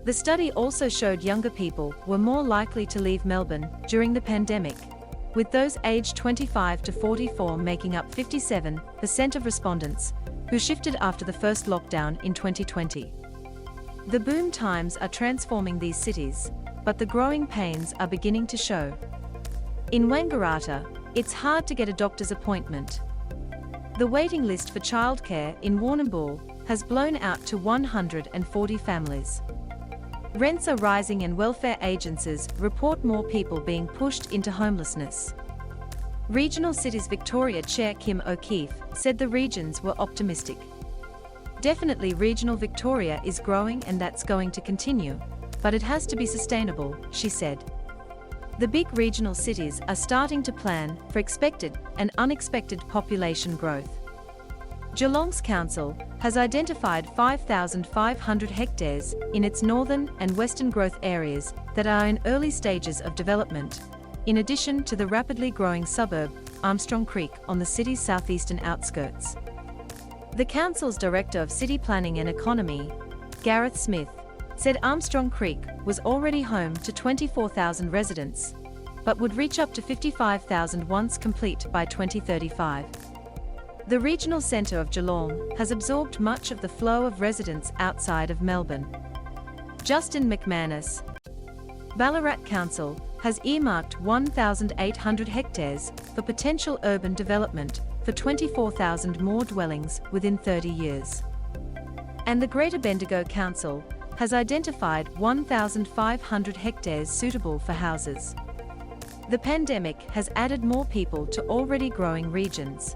The study also showed younger people were more likely to leave Melbourne during the pandemic, with those aged 25 to 44 making up 57% of respondents who shifted after the first lockdown in 2020. The boom times are transforming these cities, but the growing pains are beginning to show. In Wangaratta, it's hard to get a doctor's appointment. The waiting list for childcare in Warrnambool has blown out to 140 families. Rents are rising and welfare agencies report more people being pushed into homelessness. Regional Cities Victoria Chair Kim O'Keefe said the regions were optimistic. Definitely Regional Victoria is growing and that's going to continue, but it has to be sustainable, she said. The big regional cities are starting to plan for expected and unexpected population growth. Geelong's council has identified 5,500 hectares in its northern and western growth areas that are in early stages of development, in addition to the rapidly growing suburb, Armstrong Creek, on the city's southeastern outskirts. The council's Director of City Planning and Economy, Gareth Smith, said Armstrong Creek was already home to 24,000 residents, but would reach up to 55,000 once complete by 2035. The regional centre of Geelong has absorbed much of the flow of residents outside of Melbourne. Justin McManus, Ballarat Council, has earmarked 1,800 hectares for potential urban development for 24,000 more dwellings within 30 years. And the Greater Bendigo Council has identified 1,500 hectares suitable for houses. The pandemic has added more people to already growing regions.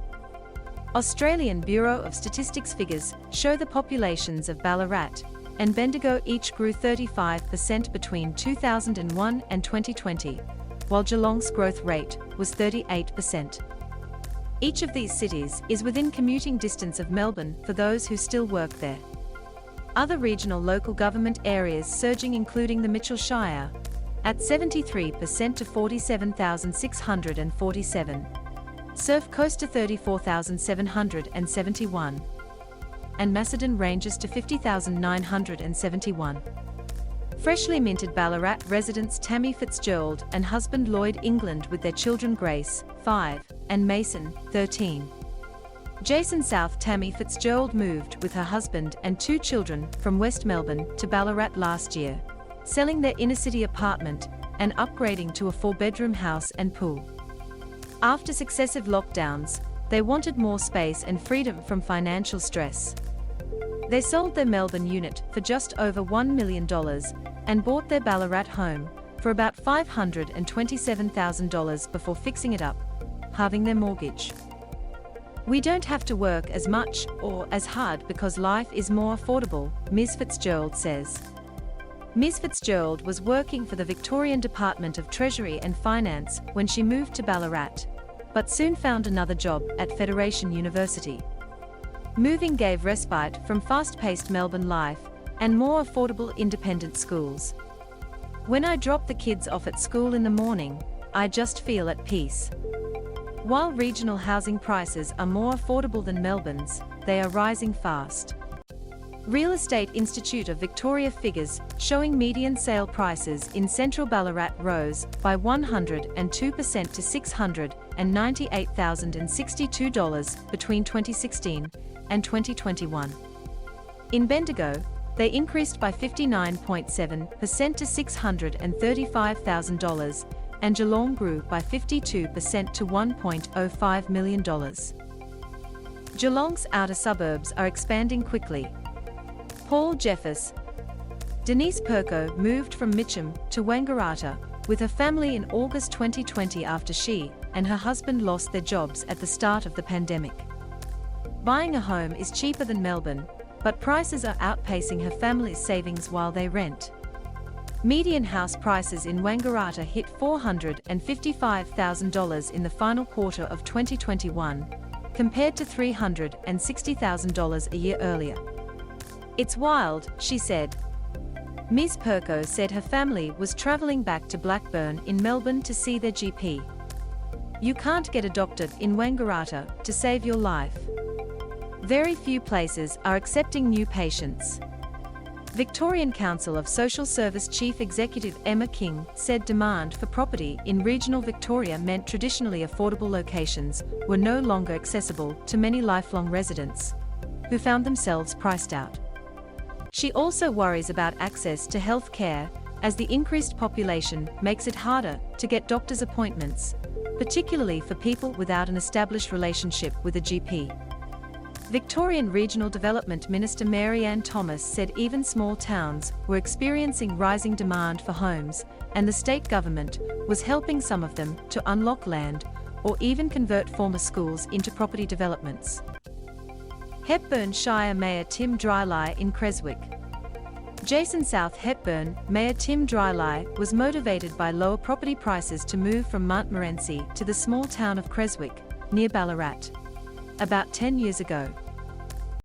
Australian Bureau of Statistics figures show the populations of Ballarat and Bendigo each grew 35% between 2001 and 2020, while Geelong's growth rate was 38%. Each of these cities is within commuting distance of Melbourne for those who still work there. Other regional local government areas surging including the Mitchell Shire, at 73% to 47,647. Surf Coast to 34,771. And Macedon Ranges to 50,971. Freshly minted Ballarat residents Tammy Fitzgerald and husband Lloyd England with their children Grace, 5, and Mason, 13. Jason South Tammy Fitzgerald moved with her husband and 2 children from West Melbourne to Ballarat last year, selling their inner-city apartment and upgrading to a 4-bedroom house and pool. After successive lockdowns, they wanted more space and freedom from financial stress. They sold their Melbourne unit for just over $1 million and bought their Ballarat home for about $527,000 before fixing it up, halving their mortgage. We don't have to work as much or as hard because life is more affordable, Ms. Fitzgerald says. Ms. Fitzgerald was working for the Victorian Department of Treasury and Finance when she moved to Ballarat, but soon found another job at Federation University. Moving gave respite from fast-paced Melbourne life and more affordable independent schools. When I drop the kids off at school in the morning, I just feel at peace. While regional housing prices are more affordable than Melbourne's, they are rising fast. Real Estate Institute of Victoria figures showing median sale prices in central Ballarat rose by 102% to $698,062 between 2016 and 2021. In Bendigo, they increased by 59.7% to $635,000, and Geelong grew by 52% to $1.05 million. Geelong's outer suburbs are expanding quickly. Paul Jeffers. Denise Perko moved from Mitcham to Wangaratta with her family in August 2020 after she and her husband lost their jobs at the start of the pandemic. Buying a home is cheaper than Melbourne, but prices are outpacing her family's savings while they rent. Median house prices in Wangaratta hit $455,000 in the final quarter of 2021, compared to $360,000 a year earlier. It's wild, she said. Ms. Perko said her family was travelling back to Blackburn in Melbourne to see their GP. You can't get a doctor in Wangaratta to save your life. Very few places are accepting new patients. Victorian Council of Social Service Chief Executive Emma King said demand for property in regional Victoria meant traditionally affordable locations were no longer accessible to many lifelong residents who found themselves priced out. She also worries about access to health care, as the increased population makes it harder to get doctor's appointments, particularly for people without an established relationship with a GP. Victorian Regional Development Minister Mary Ann Thomas said even small towns were experiencing rising demand for homes, and the state government was helping some of them to unlock land or even convert former schools into property developments. Hepburn Shire Mayor Tim Drylye in Creswick. Jason South Hepburn Mayor Tim Drylye was motivated by lower property prices to move from Montmorency to the small town of Creswick, near Ballarat, about 10 years ago.